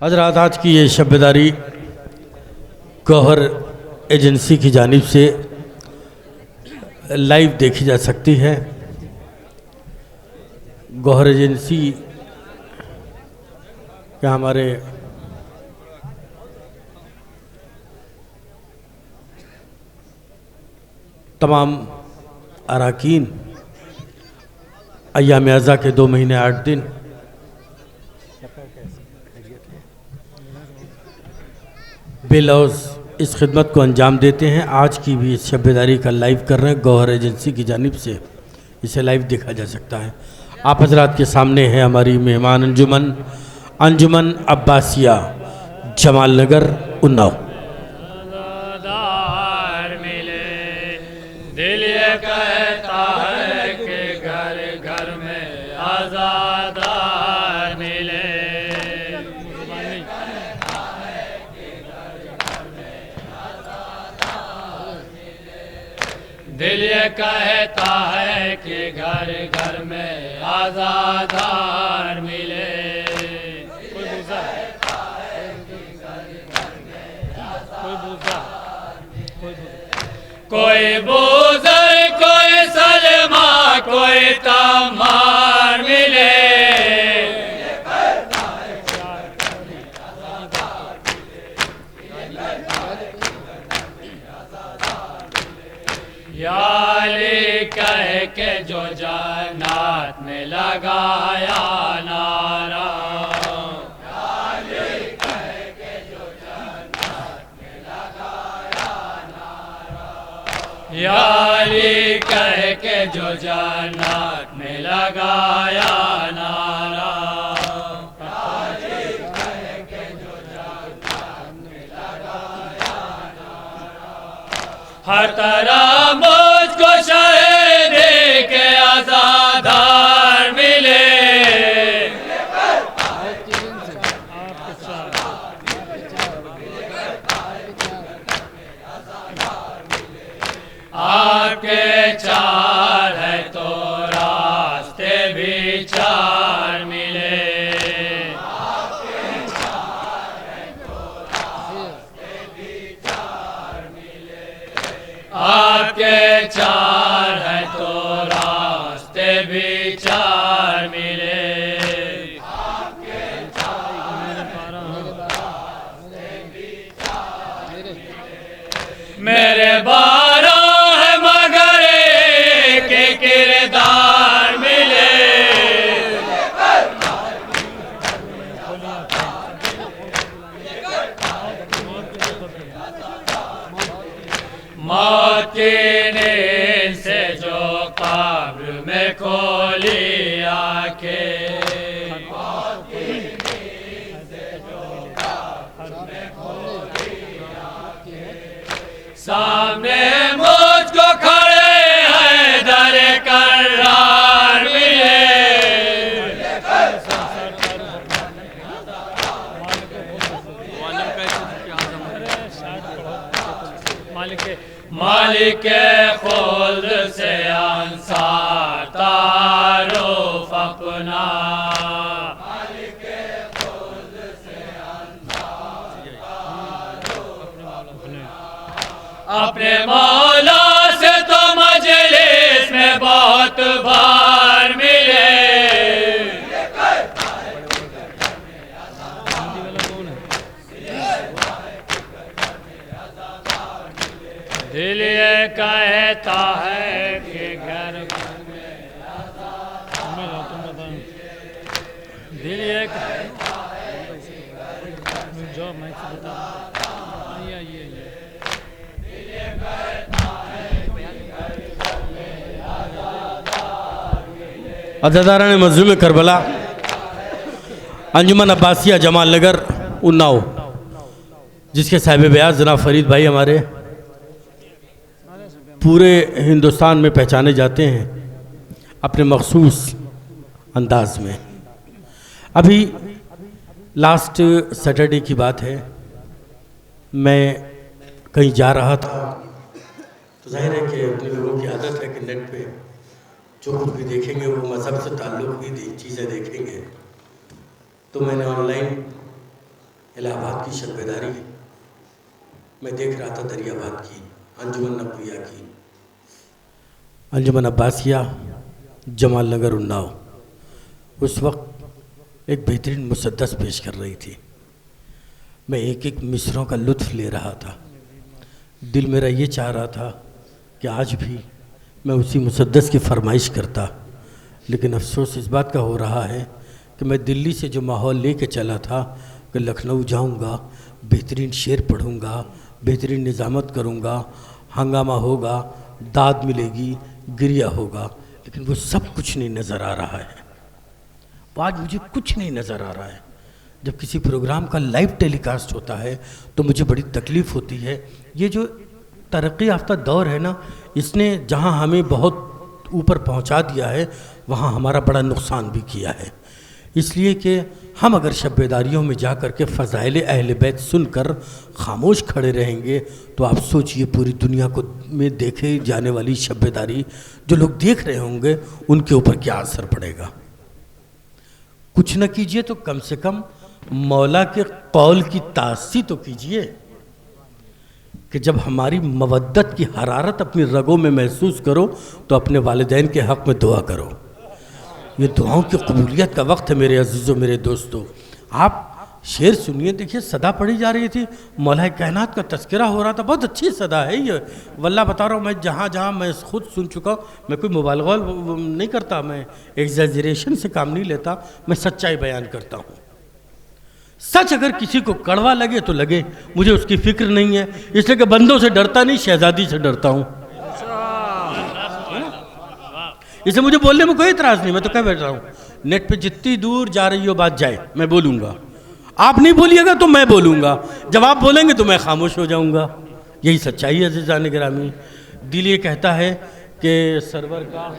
हज़रात, आज की ये शब्बेदारी गौहर एजेंसी की जानिब से लाइव देखी जा सकती है। गौहर एजेंसी के हमारे तमाम अरकान अय्याम अज़ा के 2 महीने 8 दिन बेलौज़ इस खिदमत को अंजाम देते हैं। आज की भी इस शब्बेदारी का लाइव कर रहे हैं गौहर एजेंसी की जानिब से, इसे लाइव देखा जा सकता है। आप हजरात के सामने है हमारी मेहमान अंजुमन अब्बासिया जमाल नगर उन्नाव। दिल ये कहता है कि घर घर में आज़ादार मिले। दिल ये कहता है कि घर घर में आज़ादार मिले। कोई बुज़र, कोई सलमा, कोई तम्मार मिले। याली कह के जो जन्नत में लगाया नारा, यारी कह के जो जन्नत में लगाया नारा, यारी कह के जो जन्नत में लगाया नारा। हर तरह मुझको शहर दे के आज़ादार मिले। आपके चार है तो रास्ते भी चार मिले। आपके चार है तो रास्ते भी चार मिले। आपके चार है तो रास्ते भी चार मिले। आपके चार रास्ते भी चार मिले। मेरे बारा किरदार मिले। मौत की नींद से जो कब्र में खोली आंखें, मौत की नींद से जो कब्र में खोली आंखें, सामने मुझको खड़े हैं दर करार मिले। मालिक खुल्द से अंसार तारुफ अपना, मालिक खुल्द से अंसार तारुफ अपना। अपने मौला से तो मजलिस में बहुत बार मिले। दिल ये कहता है कि घर घर में दिल ये कहता है कि जो मैं अज़ादारान मज़लूम करबला अंजुमन अब्बासिया जमाल नगर उन्नाव, जिसके साहिब बयान जनाब फरीद भाई हमारे पूरे हिंदुस्तान में पहचाने जाते हैं अपने मखसूस अंदाज में। अभी लास्ट सैटरडे की बात है, मैं कहीं जा रहा था तो जाहिर है कि अपने लोगों की आदत है कि नेट पे जो कुछ भी देखेंगे वो मज़हब से ताल्लुक़ ही चीज़ें देखेंगे। तो मैंने ऑनलाइन इलाहाबाद की शब बेदारी मैं देख रहा था दरियाबाद की अंजुमन नबविया की, अंजुमन अब्बासिया जमाल नगर उन्नाव उस वक्त एक बेहतरीन मुसद्दस पेश कर रही थी। मैं एक एक मिसरों का लुत्फ़ ले रहा था। दिल मेरा ये चाह रहा था कि आज भी मैं उसी मुसद्दस की फरमाइश करता, लेकिन अफसोस इस बात का हो रहा है कि मैं दिल्ली से जो माहौल लेके चला था कि लखनऊ जाऊंगा, बेहतरीन शेर पढ़ूंगा, बेहतरीन निज़ामत करूंगा, हंगामा होगा, दाद मिलेगी, गिरिया होगा, लेकिन वो सब कुछ नहीं नज़र आ रहा है। आज मुझे कुछ नहीं नज़र आ रहा है। जब किसी प्रोग्राम का लाइव टेलीकास्ट होता है तो मुझे बड़ी तकलीफ़ होती है। ये जो तरक्की याफ्ता दौर है ना, इसने जहां हमें बहुत ऊपर पहुंचा दिया है वहां हमारा बड़ा नुकसान भी किया है। इसलिए कि हम अगर शब-ए-दारियों में जा कर के फ़ज़ाइल अहले बैत सुनकर ख़ामोश खड़े रहेंगे तो आप सोचिए पूरी दुनिया को में देखे जाने वाली शब-ए-दारी जो लोग देख रहे होंगे उनके ऊपर क्या असर पड़ेगा। कुछ न कीजिए तो कम से कम मौला के कौल की तासी तो कीजिए कि जब हमारी मवद्दत की हरारत अपनी रगों में महसूस करो तो अपने वालिदैन के हक़ में दुआ करो। ये दुआओं की कबूलियत का वक्त है मेरे अजीज़ों, मेरे दोस्तों। आप शेर सुनिए, देखिए सदा पढ़ी जा रही थी, मौला कायनात का तज़किरा हो रहा था। बहुत अच्छी सदा है ये, वल्लाह बता रहा हूँ। मैं जहाँ जहाँ मैं खुद सुन चुका हूँ, मैं कोई मुबालगा नहीं करता, मैं एग्जैजरेशन से काम नहीं लेता, मैं सच्चाई बयान करता हूँ। सच अगर किसी को कड़वा लगे तो लगे, मुझे उसकी फिक्र नहीं है, इसलिए कि बंदों से डरता नहीं, शहजादी से डरता हूँ। इसे मुझे बोलने में कोई इतराज़ नहीं, मैं तो कह बैठ रहा हूँ। नेट पे जितनी दूर जा रही हो बात जाए, मैं बोलूँगा। आप नहीं बोलिएगा तो मैं बोलूँगा, जब आप बोलेंगे तो मैं खामोश हो जाऊँगा। यही सच्चाई है अज़ीज़ान गिरामी। दिल ये कहता है कि सरवर का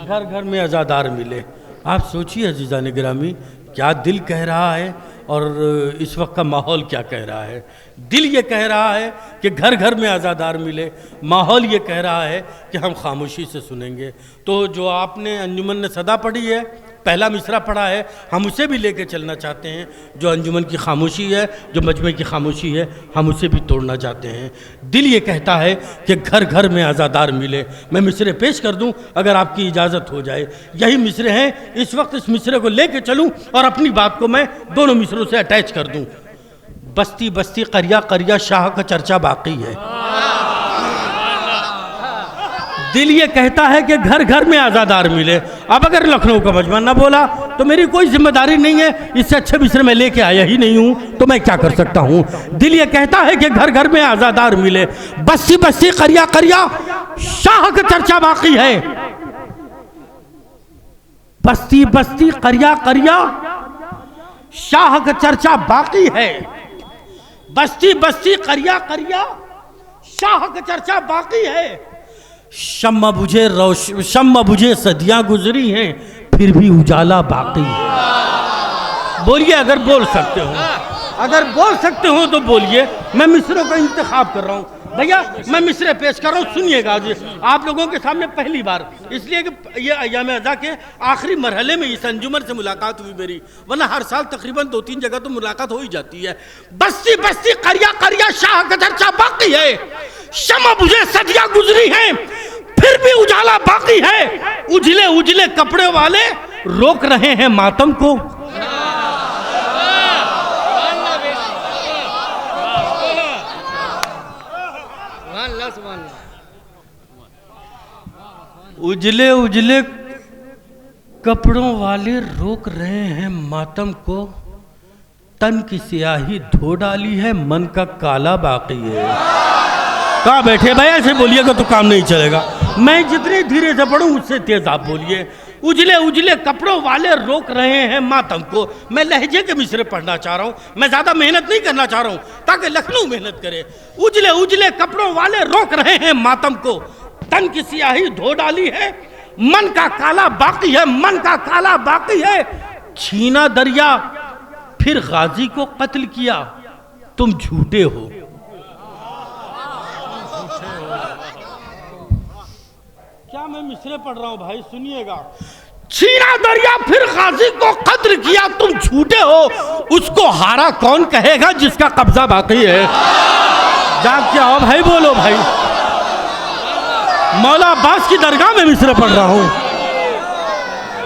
घर घर में अज़ादार मिले। आप सोचिए अज़ीज़ान गिरामी, क्या दिल कह रहा है और इस वक्त का माहौल क्या कह रहा है। दिल ये कह रहा है कि घर घर में आज़ादार मिले, माहौल ये कह रहा है कि हम खामोशी से सुनेंगे। तो जो आपने अंजुमन ने सदा पढ़ी है, पहला मिसरा पढ़ा है, हम उसे भी लेके चलना चाहते हैं। जो अंजुमन की खामोशी है, जो मजमे की खामोशी है, हम उसे भी तोड़ना चाहते हैं। दिल ये कहता है कि घर घर में आज़ादार मिले। मैं मिसरे पेश कर दूं अगर आपकी इजाज़त हो जाए। यही मिसरे हैं, इस वक्त इस मिसरे को लेके चलूं और अपनी बात को मैं दोनों मिसरों से अटैच कर दूं। बस्ती बस्ती करिया करिया शाह का चर्चा बाकी है। दिल ये कहता है कि घर घर में आज़ादार मिले। अब अगर लखनऊ का मजमा ना बोला तो मेरी कोई जिम्मेदारी नहीं है, इससे अच्छे मिसरे मैं लेके आया ही नहीं हूँ, तो मैं क्या कर सकता हूँ। दिल ये कहता है कि घर घर में आज़ादार मिले। बस्ती बस्ती करिया करिया शाह का चर्चा बाकी है। बस्ती बस्ती करिया करिया शाह का चर्चा बाकी है। बस्ती बस्ती करिया करिया शाह का चर्चा बाकी है। शम्मा बुझे सदियां गुजरी हैं, फिर भी उजाला बाकी है। बोलिए अगर बोल सकते हो, अगर बोल सकते हो तो बोलिए। मैं मिसरों का इंतखाब कर रहा हूँ भैया, मैं मिसरे पेश कर रहा हूँ, सुनिएगा जी आप लोगों के सामने पहली बार, इसलिए कि ये अय्याम अज़ा के आखिरी मरहले में इस अंजुमन से मुलाकात हुई मेरी, वरना हर साल तकरीबन 2-3 जगह तो मुलाकात हो ही जाती है। बस्ती बस्ती करिया करिया शाह का चर्चा बाकी है। शम्मा बुझे सदियां गुजरी हैं, फिर भी उजाला बाकी है। उजले उजले कपड़े वाले रोक रहे हैं मातम को। उजले उजले कपड़ों वाले रोक रहे हैं मातम को। तन की स्याही धो डाली है, मन का काला बाकी है। कहाँ बैठे भाई, ऐसे बोलिएगा तो काम नहीं चलेगा। मैं जितने धीरे से पढ़ूं उससे तेज आप बोलिए। उजले उजले कपड़ों वाले रोक रहे हैं मातम को। मैं लहजे के मिसरे पढ़ना चाह रहा हूँ, मैं ज़्यादा मेहनत नहीं करना चाह रहा हूँ ताकि लखनऊ मेहनत करे। उजले उजले कपड़ों वाले रोक रहे हैं मातम को। तन की स्याही धो डाली है, मन का काला बाकी है, मन का काला बाकी है। छीना दरिया फिर गाजी को कत्ल किया, तुम झूठे हो। क्या मैं मिसरे पढ़ रहा हूं भाई, सुनिएगा। छीना दरिया फिर गाजी को कत्ल किया तुम झूठे हो, उसको हारा कौन कहेगा जिसका कब्जा बाकी है। जाग क्या हो भाई, बोलो भाई। मौला अब्बास की दरगाह में मिसरे पढ़ रहा हूँ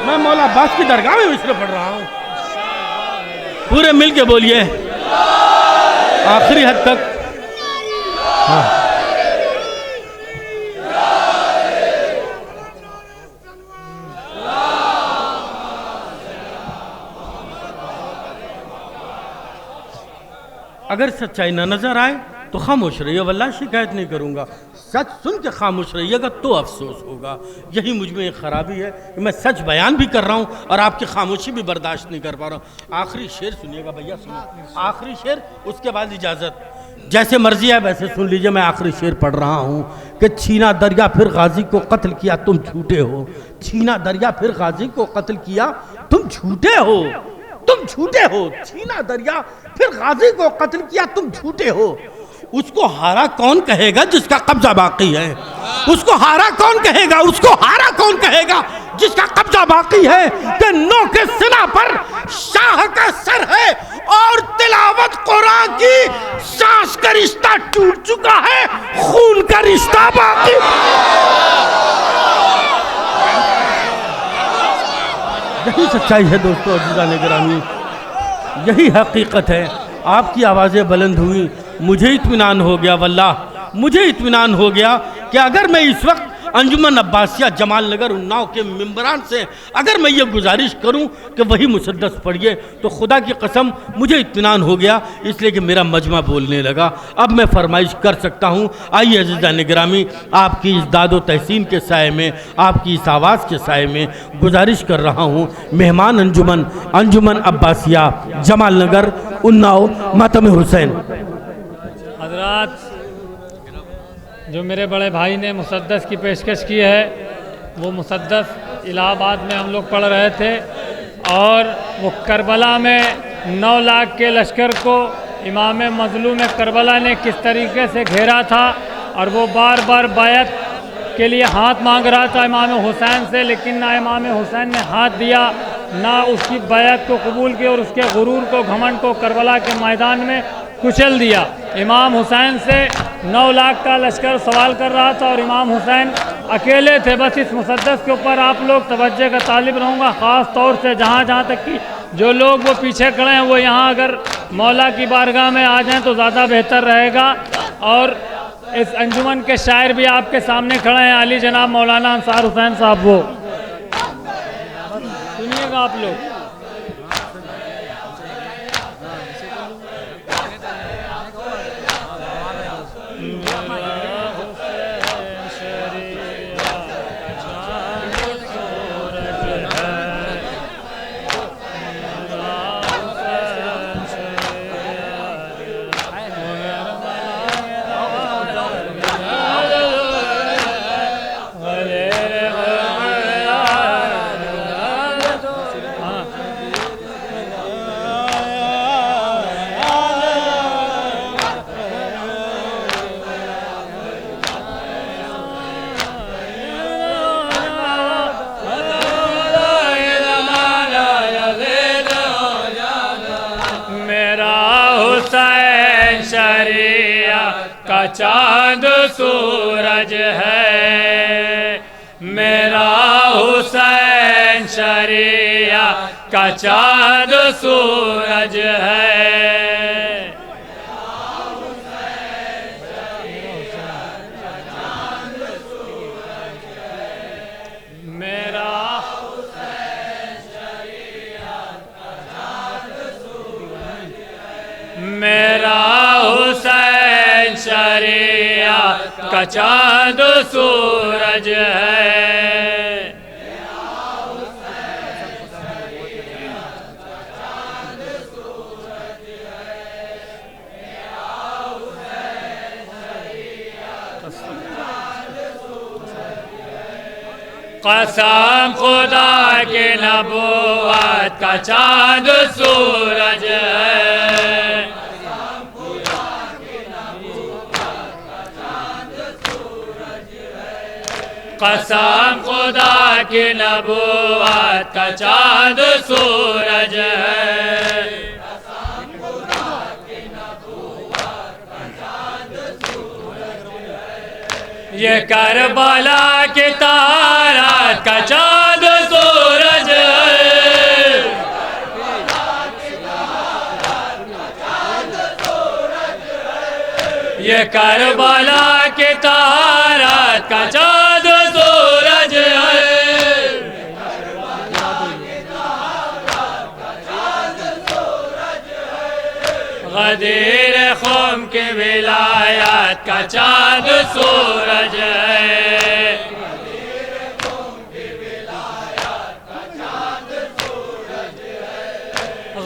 मैं, मौला अब्बास की दरगाह में मिसरे पढ़ रहा हूँ। पूरे मिल के बोलिए आखिरी हद तक। हाँ अगर सच्चाई ना नजर आए तो खामोश रहिए, वल्लाह शिकायत नहीं करूंगा। सच सुन के खामोश रहिएगा तो अफसोस होगा। यही मुझ में एक खराबी है कि मैं सच बयान भी कर रहा हूं और आपकी खामोशी भी बर्दाश्त नहीं कर पा रहा हूं। आखिरी शेर सुनिएगा भैया, सुनिए आखिरी शेर, उसके बाद इजाजत। जैसे मर्जी है वैसे सुन लीजिए। मैं आखिरी शेर पढ़ रहा हूं कि छीना दरिया फिर गाजी को कत्ल किया तुम झूठे हो। छीना दरिया फिर गाजी को कत्ल किया तुम झूठे हो, तुम झूठे हो। छीना दरिया फिर गाजी को कत्ल किया तुम झूठे हो। उसको हारा कौन कहेगा जिसका कब्जा बाकी है। उसको हारा कौन कहेगा, उसको हारा कौन कहेगा जिसका कब्जा बाकी है। कि नो के सिना पर शाह का सर है और तिलावत कुरान की सांस का रिश्ता टूट चुका है, खून का रिश्ता बाकी। यही सच्चाई है दोस्तों, अज़ीज़ान गिरामी, यही हकीकत है। आपकी आवाज़ें बुलंद हुई, मुझे इत्मीनान हो गया, वल्लाह मुझे इत्मीनान हो गया कि अगर मैं इस वक्त अंजुमन अब्बासिया जमाल नगर उन्नाव के मेंबरान से अगर मैं ये गुजारिश करूं कि वही मुसद्दस पढ़िए तो खुदा की कसम मुझे इत्मीनान हो गया, इसलिए कि मेरा मजमा बोलने लगा। अब मैं फरमाइश कर सकता हूं। आइए अज़ीज़ान गिरामी, आपकी इस दादो तहसीन के साए में, आपकी इस आवाज़ के साए में गुजारिश कर रहा हूँ, मेहमान अंजुमन अब्बासिया जमाल नगर उन्नाव मातम हुसैन। हज़रात, जो मेरे बड़े भाई ने मुसद्दस की पेशकश की है, वो मुसद्दस इलाहाबाद में हम लोग पढ़ रहे थे और वो करबला में 9 लाख के लश्कर को इमाम मज़लूम करबला ने किस तरीके से घेरा था और वो बार बार बायत के लिए हाथ मांग रहा था इमाम हुसैन से, लेकिन ना इमाम हुसैन ने हाथ दिया, ना उसकी बायत को कबूल किया और उसके गुरूर को, घमंड को करबला के मैदान में कुचल दिया। इमाम हुसैन से 9 लाख का लश्कर सवाल कर रहा था और इमाम हुसैन अकेले थे। बस इस मुसद्दस के ऊपर आप लोग तवज्जो का तालिब रहूँगा, ख़ास तौर से जहाँ तक कि जो लोग वो पीछे खड़े हैं वो यहाँ अगर मौला की बारगाह में आ जाएं तो ज़्यादा बेहतर रहेगा। और इस अंजुमन के शायर भी आपके सामने खड़े हैं, अली जनाब मौलाना अंसार हुसैन साहब, वो सुनिएगा आप लोग। चांद सूरज है मेरा हुसैन शरिया का चांद सूरज है। मेरा मेरा हुसैन शरिया का चांद सूरज है। कसम खुदा के नबूवत का चांद सूरज है। कसम खुदा की नबूवत का चांद सूरज है। ये करबला के तारात का चांद सूरज है। ये करबला के तारात का चांद सूरज है। गदीर खुम के विलायत का चांद सूरज है।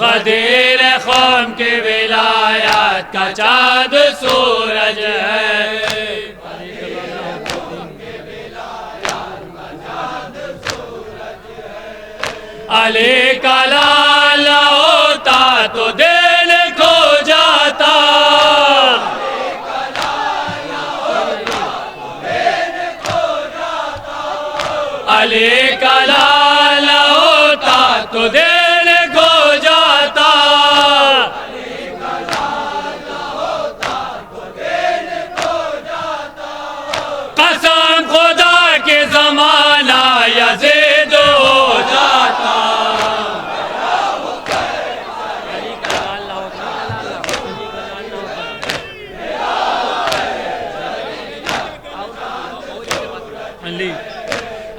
गदीर खुम के विलायत का चांद सूरज है। अली का लाला होता तो दिल खो जाता। अली का लाला होता तो दिल खो जाता। कसम खुदा के जमाना यजीद हो जाता।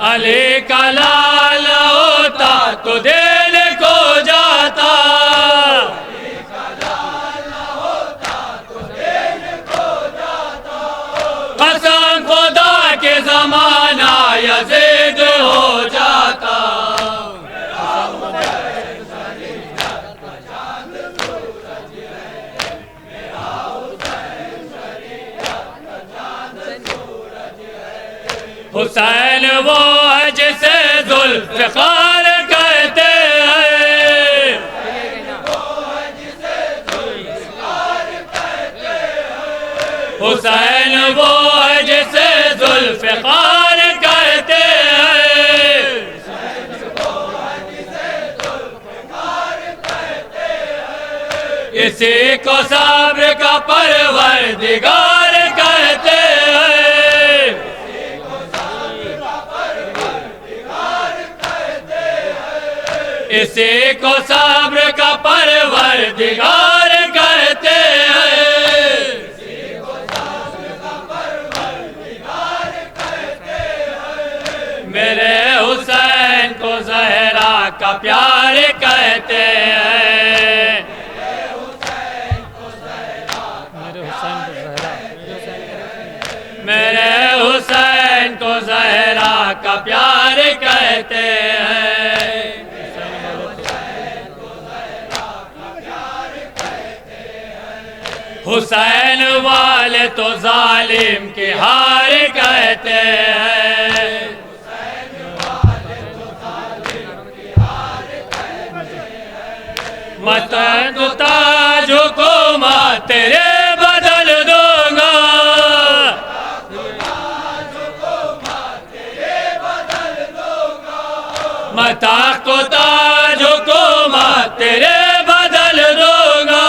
अली का लाला होता तो दिल खो जाता। कसम खुदा के जमाना यजीद हो जाता। हुसैन वो है जिसे जुल्फ़िकार कहते हैं। हुसैन वो है जिसे जुल्फ़िकार कहते हैं। इसी को सब्र का परवरदिगार कहते हैं। इसी को सब्र का परवरदिगार कहते हैं। मेरे हुसैन को ज़हरा का प्यार कहते हैं। मेरे हुसैन को ज़हरा का प्यार कहते हैं। हुसैन वाले तो जालिम की हार कहते हैं। मत तो ताज हुकूमत तेरे बदल दूंगा। मता को ताज हुकूमत तेरे बदल दूंगा।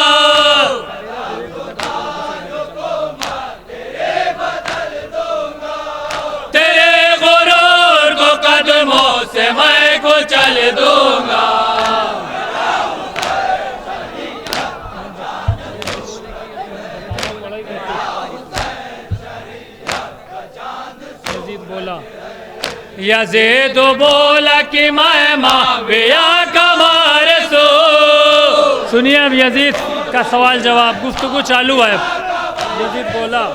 कदमों से मैं कुचल दूंगा। यजीद बोला कि मैं माविया का वारिसू। सुनिए अब यजीद का सवाल जवाब, गुफ्तगू चालू है। यजीद बोला,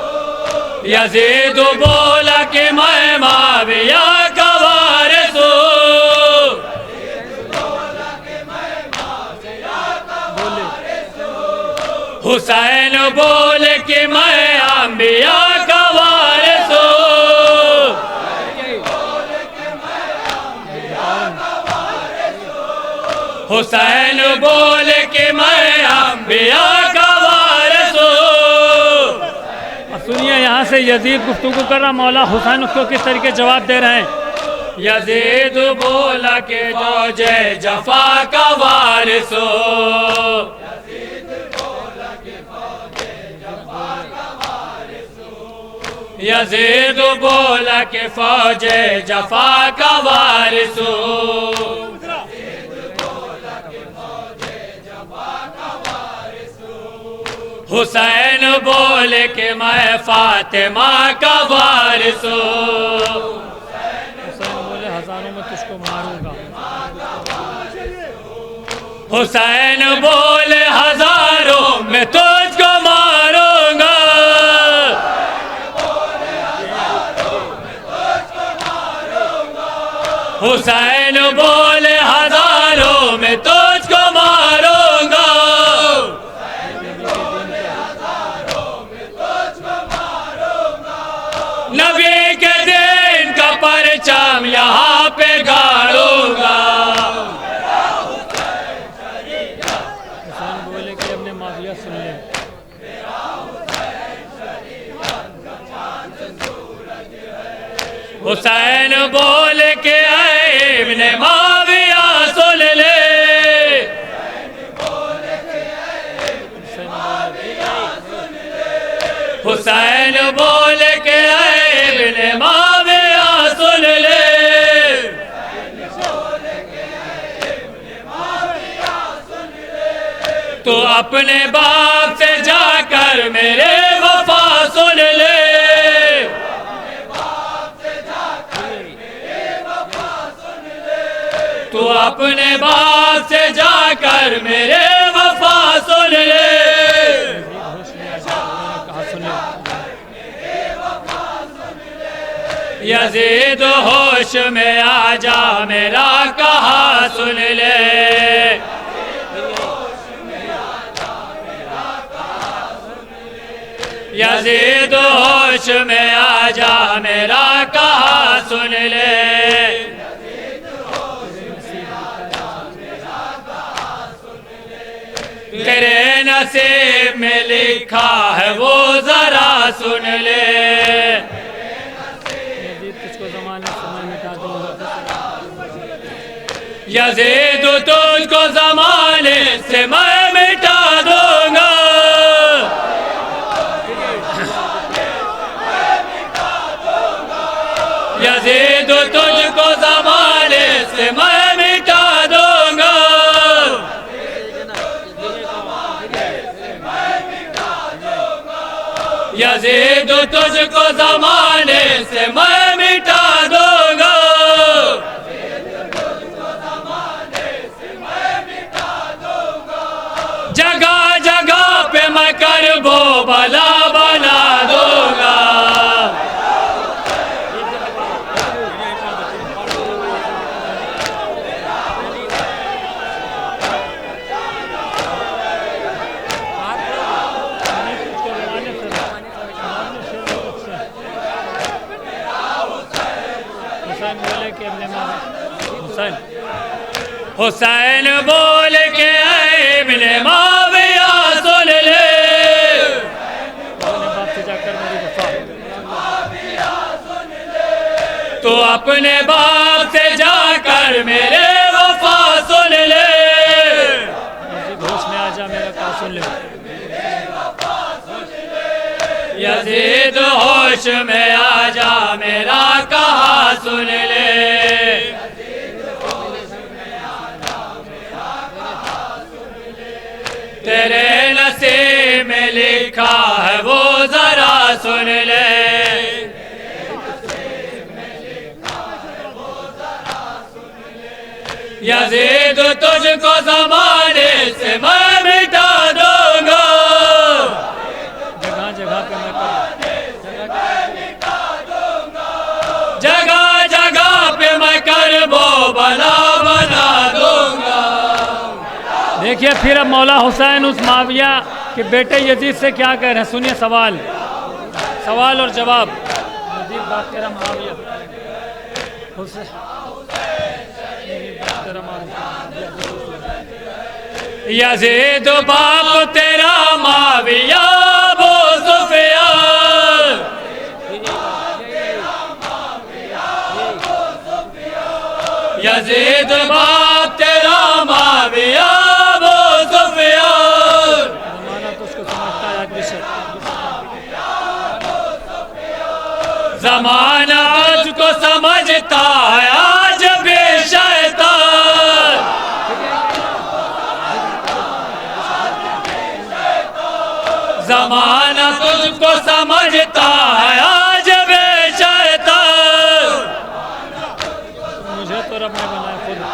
यजीद बोला कि मैं माविया का वारिसू। हुसैन बोले कि मैं अंबिया का वारिसू। हुसैन बोले कि मैं अंबिया का वारिसू। सुनिए यहाँ से यजीद गुफ्तगू कर रहा, मौला हुसैन उसको किस तरीके जवाब दे रहे हैं। यजीद बोला के जो जय जफा का वारिसो, यजीद बोला के फौजे जफा का वारिसो, हुसैन बोले के मैं फातिमा का वारिसो, हुसैन बोले हजारों में तुझको मारूंगा, हुसैन बोले हजारों में तुझको मारूंगा, हुसैन बोले हजारों में तुझको मारूंगा, नबी के दिन का परचम यहाँ पे गाड़ूंगा। हुसैन बोले कि अपने माविया सुन ले, हुसैन बोले के इब्ने माविया सुन ले, हुसैन बोले के इब्ने माविया सुन ले, तो अपने बाप से जाकर मेरे वफा सुन ले, तो अपने बाप से जाकर मेरे वफा सुन ले, यजीद होश में आजा मेरा कहा सुन ले, यजीद होश में आजा मेरा कहा सुन ले, तेरे नसीब में लिखा है वो जरा सुन ले, यजीद तुझको ज़माने से मैं मिटा दूंगा, यजीद तुझको ज़माने से मैं मिटा दूंगा, यजीद तुझको ज़माने से मैं मिटा दूंगा, जगह जगह पे मैं करबो भला बना दूंगा, हुसैन बोल के इब्ने माविया सुन ले, तो अपने बाप से जाकर मेरे वफा सुन ले, होश में आजा मेरा कहा सुन ले, यजीद होश में आजा मेरा कहा सुन ले, तेरे नसीब में लिखा है वो जरा सुन ले, यजीद तुझको ज़माने से मैं मिटा दूंगा, जगह जगह पे जगह जगह पे मैं करबो भला बना दूंगा। देखिए फिर अब मौला हुसैन उस माविया के बेटे यजीद से क्या कह रहे हैं, सुनिए सवाल और जवाब। यजीद बात कह रहा माविया, यजीद बाप तेरा माविया अबू सुफियान, ज़माना तुझको समझता है आज बेशैतान, ज़माना तुझको समझता है आज बेशैतान। मुझे तो रब ने बनाया खुद,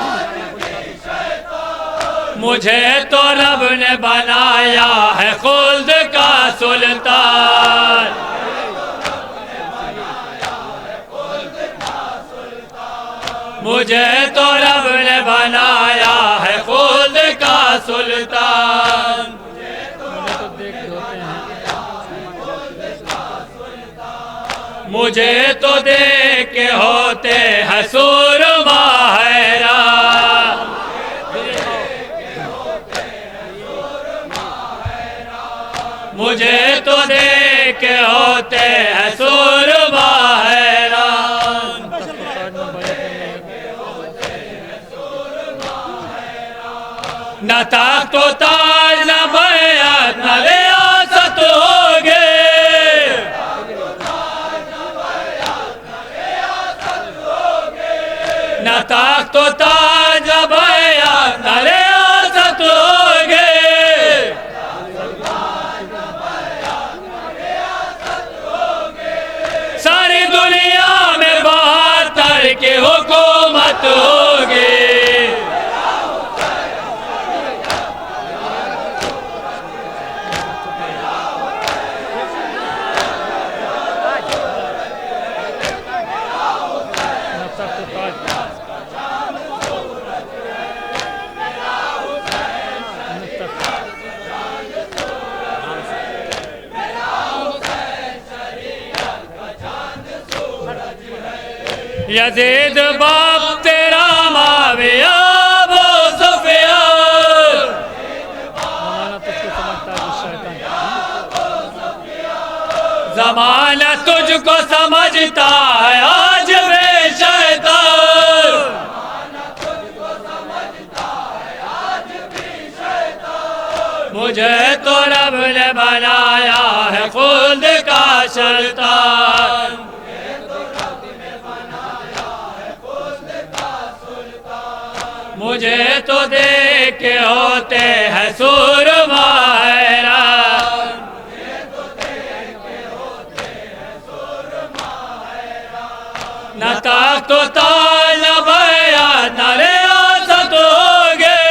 मुझे तो रब ने बनाया है खुल्द का सुल्तान। मुझे तो रब ने बनाया है खुल्द का सुल्तान। मुझे तो देख के होते हैं सुरमा हैरान, मुझे तो देख के होते हैं सुरमा हैरान। न ताक तो ताज न बैअत न रियासत होगे, न ताक तो ताज न बैअत न रियासत होगे। सारी दुनिया में 72 की हुकूमत होगी। यजीद बाप तेरा माविया अबू सुफियान, ज़माना तुझको समझता है आज बेशैतान। मुझे तो रब ने बनाया है खुल्द का सुल्तान। मुझे तो देख के होते हैं सुरमा हैरान, न ताक तो ताज न बैअत न रियासत होगे।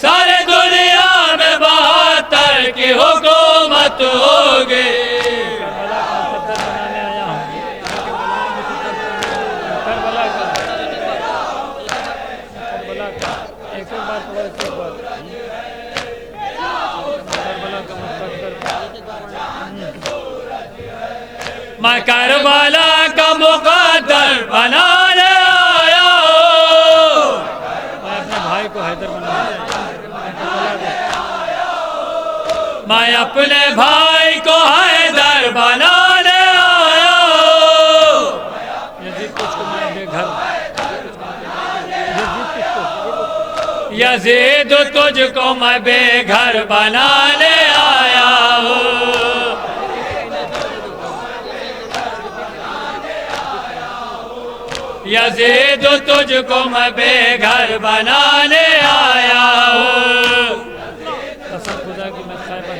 सारे दुनिया में 72 की हुकूमत होगी। मैं करबला का मुकद्दर बनाने आया हूँ, मैं अपने भाई को हैदर बनाने, मैं अपने भाई को हैदर बनाने आया हूँ। यजीद तुझको मैं बेघर, यजीद तुझको मैं बेघर बनाने आया हूँ। यजीद तुझको मैं बेघर बनाने आया हूँ। कसम खुदा की मैं खैबर,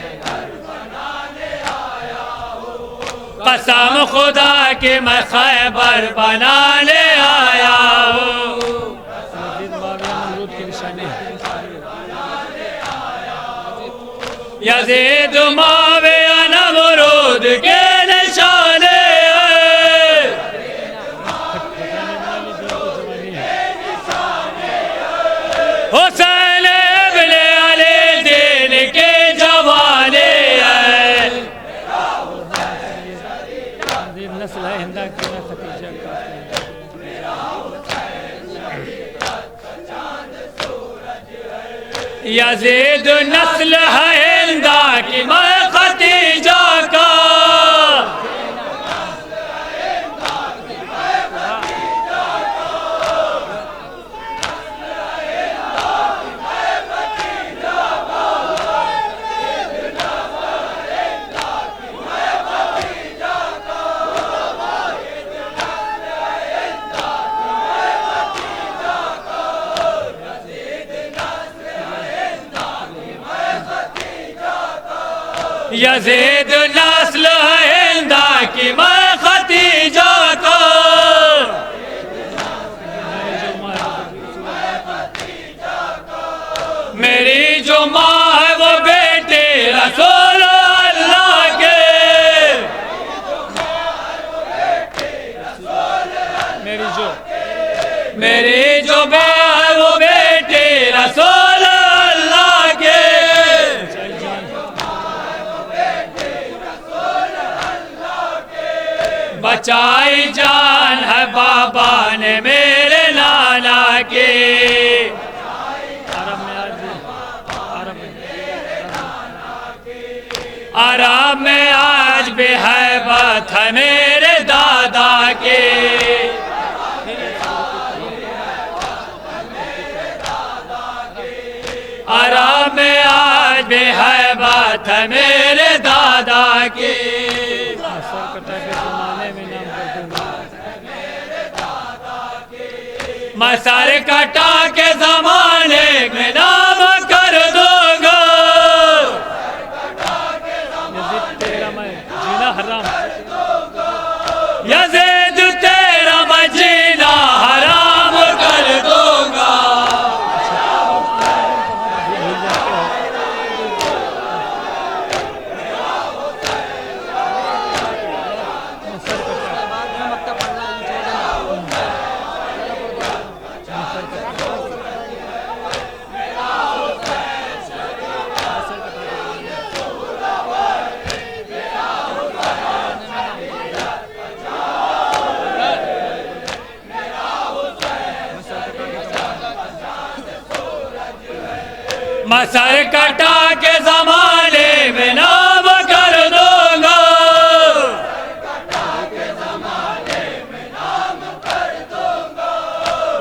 कसम खुदा की मैं खैबर बनाने आया हूँ। यजीद माविया नमरूद के निशाने हुसैन इब्ने अली दीन के जवाने हैं। नस्ल है हिंदा की खतीजा का, यजीद नस्ल है हिंदा की मैं खतीजा का। यजीद नस्ल है हिंदा की मैं खतीजा को, मेरी जो माँ है वो बेटे रसूल अल्लाह के, मेरी जो माँ है वो बेटे रसूल अल्लाह के, बचाई जान है बाबा ने मेरे नाना के। अरब में आज भी है बात है मेरे दादा के, अरब में आज भी है बात है मेरे दादा के। मैं सर कटा के ज़माने में नाम कर दूंगा, यजीद तेरा मैं जीना हराम कर दूंगा। मैं सर कटा के ज़माने में नाम कर दूंगा,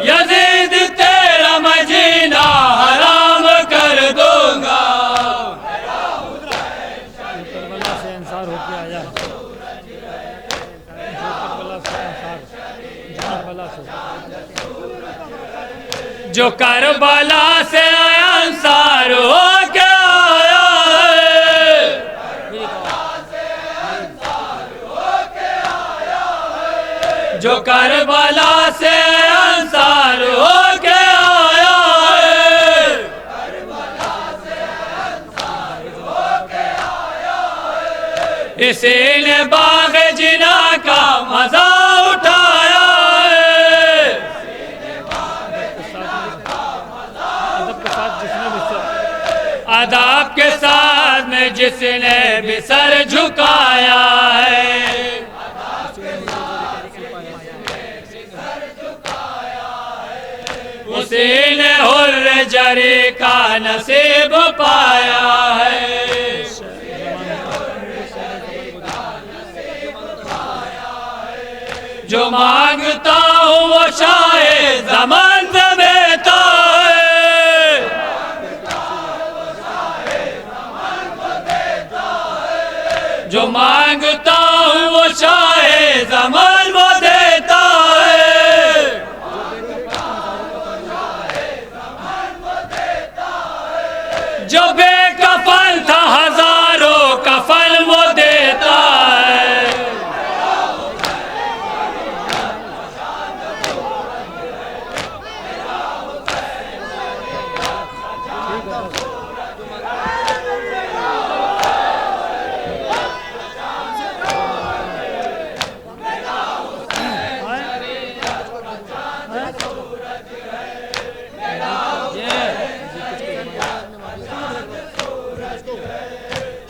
यजीद तेरा मैं जीना हराम कर दूंगा। करबला से इंसार होके आया, जो करबला से अंसार हो के आया है, जो करबला से अंसार हो के आया है, इसी ने बाग जिना का मजा उठाया है, अदब के साथ में जिसने भी सर झुकाया है, उसी ने हुर्र जरी का नसीब पाया है। जो मांगता हूँ वो शाहे ज़मान से देता है, जो मांगता हूँ वो शाहे ज़मान वो देता है, जो बेकफन था हजारों कफन वो देता है।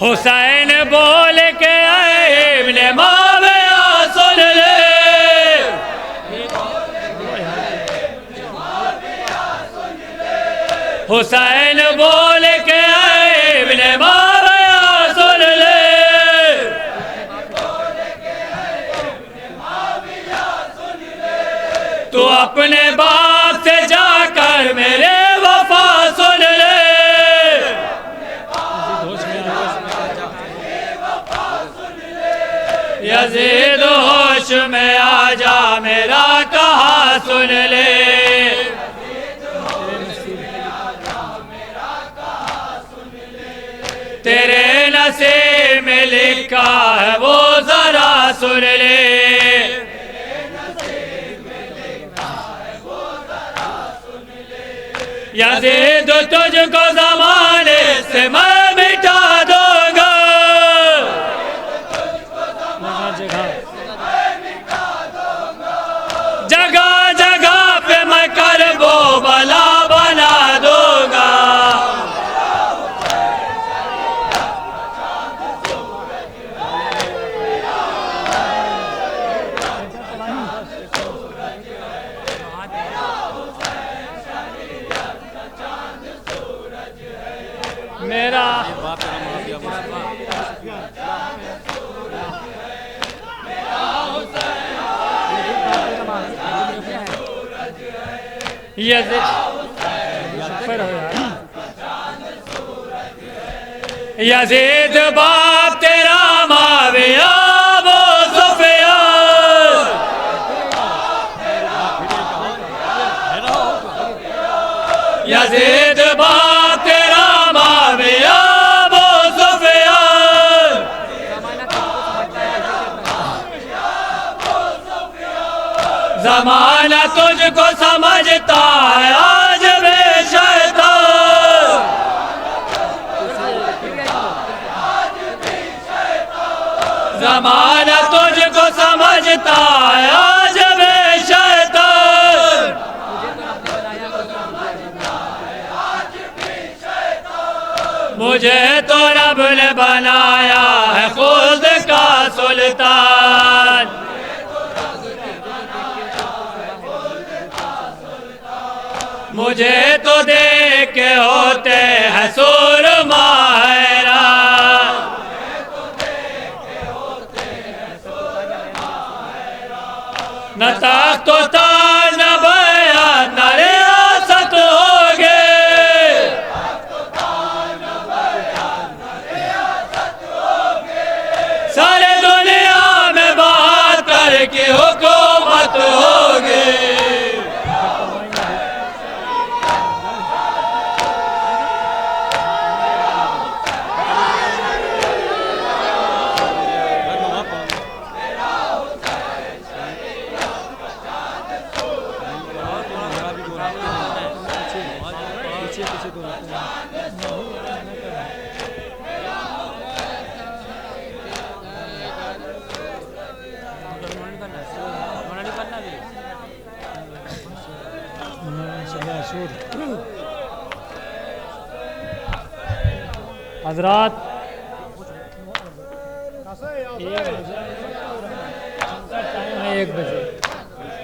हुसैन बोल के इब्ने माविया सुन ले, हुसैन बोल के इब्ने माविया सुन ले, तू अपने बाप से जाकर मेरे वफा सुन ले, यजीद होश में आजा मेरा कहा सुन ले, तेरे नसीब लिखा है वो जरा सुन ले। यज़ीद तुझको ज़माने से मैं मिटा दूंगा। जगह जगह पे मैं करबो बला बना दूंगा। मेरा यज़ीद बाप तेरा माविया वो सुफियान। यज़ीद बाप तेरा माविया वो सुफियान। ज़माना तुझको समझता है आज भी शैतान। ज़माना तुझको समझता है आज भी शैतान। मुझे तो रब ने बनाया है खुद का सुल्तान। मुझे तो देख के होते हैं सुरमा हैरान। न तख्त तो ताज न बयान न रियासत होगे। सारे दुनिया में बात करके हुकूमत होगी। हजरात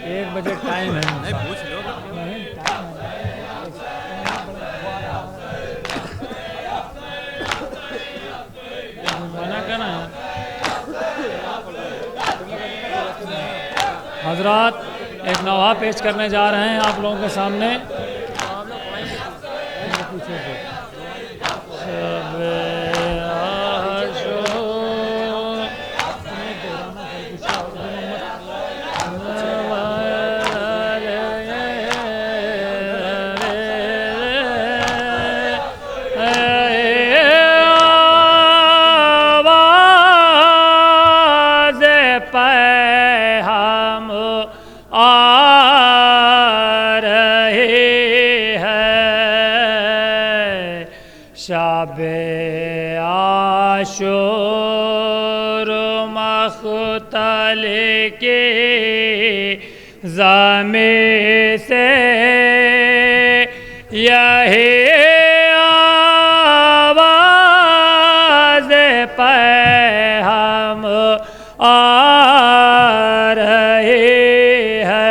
1 बजे टाइम है। नहीं पूछ लो। मना करना है। हजरात एक नवा पेश करने जा रहे हैं आप लोगों के सामने। शाबे आशूर मख्तल के ज़मी से यही आवाज़ पे हम आ रहे हैं।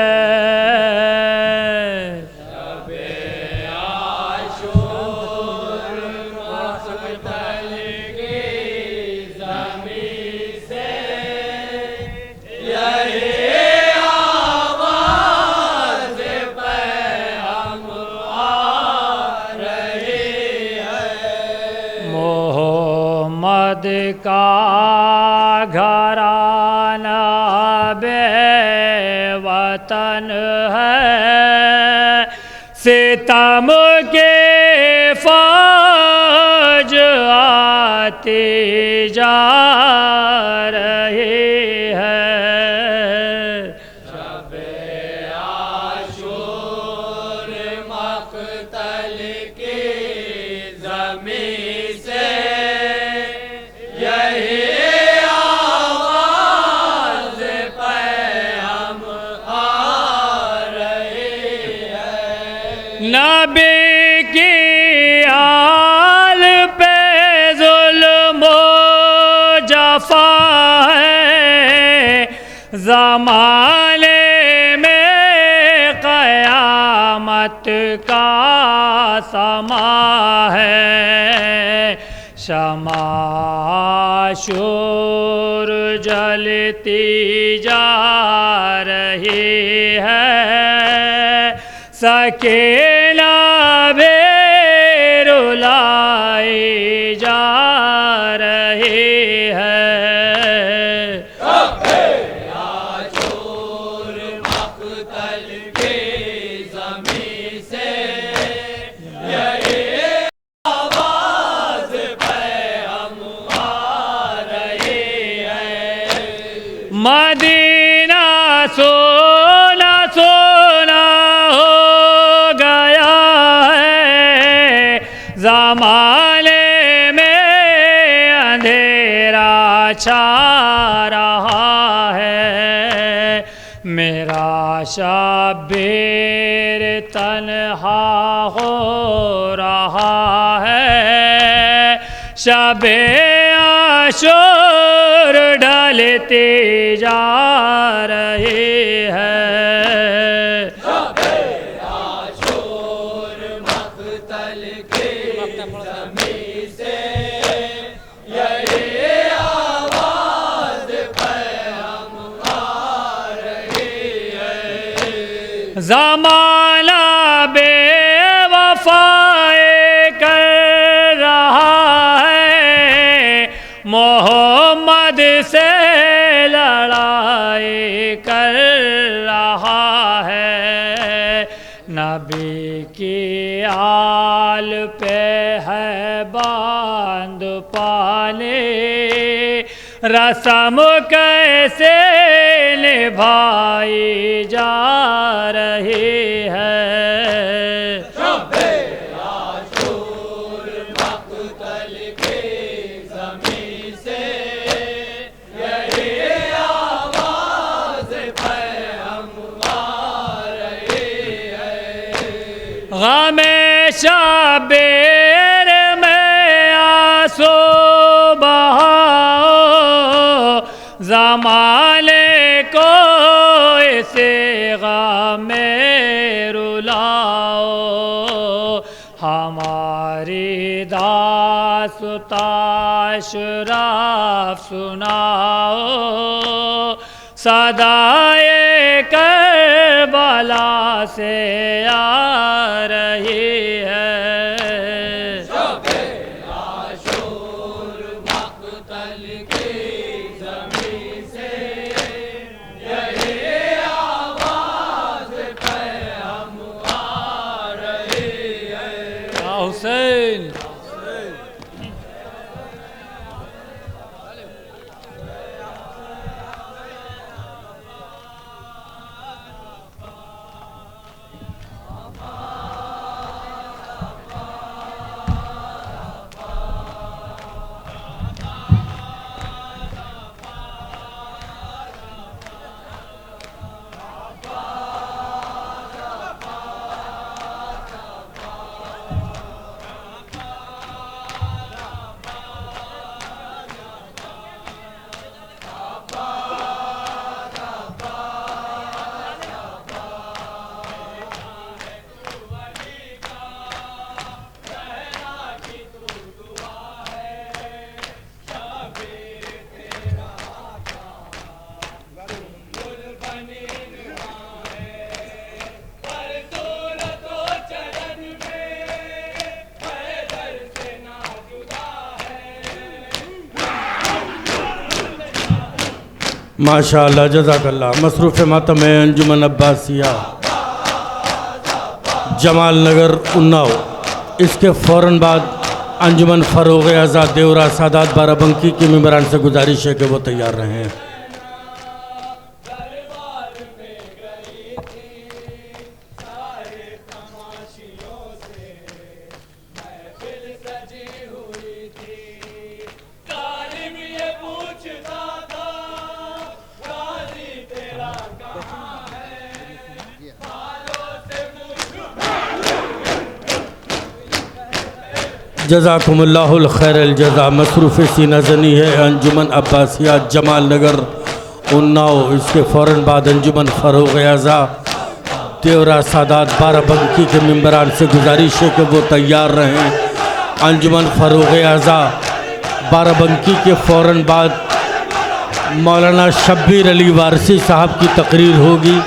मोहम्मद का घराना बे वतन है, सितम के फौज आती जाते जा रहे हैं। नबी की आल पे जुल्म जफा है, ज़माने में क़यामत का समा है। शमा शोर जलती जा रही है, सकीना भी रुलाई जा रही है। चोर मक़तल के ज़मीं से यही आवाज़ पे हम आ रहे हैं। मदीना सोना सोना ज़माने में अंधेरा छा रहा है। मेरा शब्बीर तन्हा हो रहा है, शबे आशूर ढलती जा रही है। ज़माना बेवफ़ाई कर रहा है, मोहम्मद से लड़ाई कर रहा है। नबी की आल पे है बांध पाले, रस्म कैसे निभाई जा रही है। मक़तल के ज़मीं से यही आवाज़ पे हम आ रहे हैं। गमे शब्बीर में आंसू बहाओ, ज़माने को इसे गमे रुलाओ। हमारी दास्तां अशराफ सुनाओ, सदाए करबला से आ रही है। हुसैन माशाअल्लाह जज़ाकल्लाह। मसरूफ़ मातम है अंजुमन अब्बासिया जमाल नगर उन्नाव। इसके फ़ौरन बाद अंजुमन फ़रोग़ आज़ाद देवरा सादात बाराबंकी के मेंबरान से गुजारिश है कि वो तैयार रहें। दरबार में गई थी सारे तमाशियों से, महफिल सजी हुई थी। तालिब ये पूछता था गाजी तेरा कहाँ है, बालों से जज़ाकुमुल्लाहुल खैरल जज़ा। मसरूफ़ सीना ज़नी है अंजुमन अब्बासिया जमाल नगर उन्नाव। इसके फ़ौरन बाद अंजुमन फ़रोग़ आज़ाद देवरा सादात बाराबंकी के मेंबरान से गुजारिश है कि वो तैयार रहें। अंजुमन फ़रोग़ आज़ाद बाराबंकी के फ़ौरन बाद मौलाना शब्बीर अली वारसी साहब की तकरीर होगी।